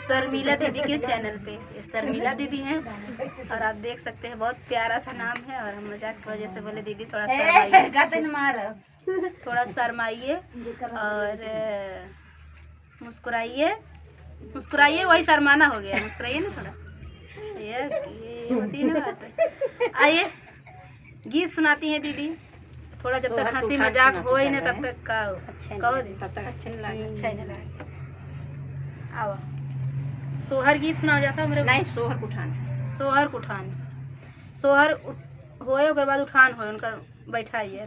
शर्मिला दीदी के चैनल पे। ये शर्मिला दीदी हैं और आप देख सकते हैं बहुत प्यारा सा नाम है। और हम मजाक की वजह से बोले दीदी थोड़ा शर्माइए और मुस्कुराइए। मुस्कुराइए, वही शर्माना हो गया, मुस्कुराइए ना थोड़ा, ये होती है ना बात। आइए गीत सुनाती हैं दीदी थोड़ा, जब तक हंसी मजाक हो ही ना तब तक कहो तब तक अच्छा नहीं लगे। आओ सोहर गीत सुना जाता है मेरे नहीं, सोहर कुठान सोहर होए ओकर बाद उठान होए उनका बैठाइए।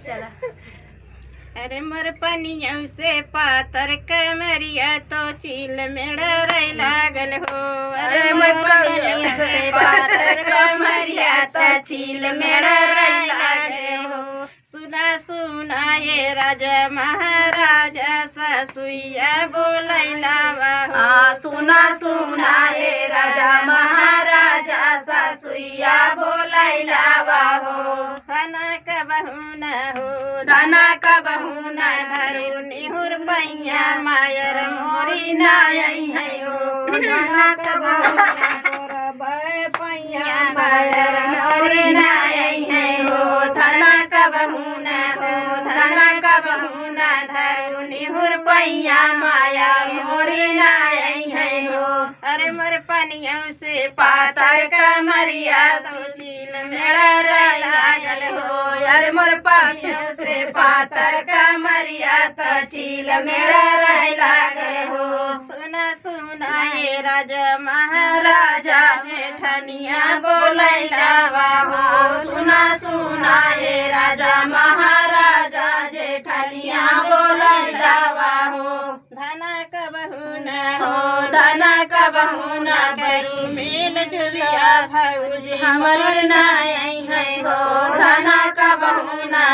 चला। अरे मोर पनिया से पातर कमरिया तो चील में डरै लागल हो। अरे मोर पनिया से पातर कमरिया तो चील में डरै लागल हो। सुना सुना ये राजा महाराजा ससुइया बोलैला हो। सुना सुना ये राजा महाराजा ससुइया बोलैला हो। सना का बहुना हो दाना का बहुना धरू निहुर पैया मायर मोरी नाई है हो। दाना का बहुना पैया मायर मोरी नाई है हो। दाना का बहुना धरू निहुर पैया माया मोरी नाई है हो। अरे मोर पनिया से पातर कमरिया तो चील मेरा लागल हो। अरे मोर पनिया से पातर कमरिया तो चील मेरा लागल हो। सुना सुना ये राजा महाराजा जेठनिया बोलैला हो। सुना सुना ये राजा महाराजा जेठनिया बोलैला हो। धना का बहुना हो धना का बहुना करू मिल जुलिया भौजी हमर नाई है हो। धना का बहुना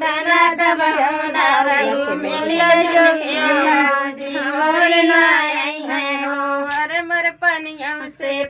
धना का बहुना करू मिल जुलिया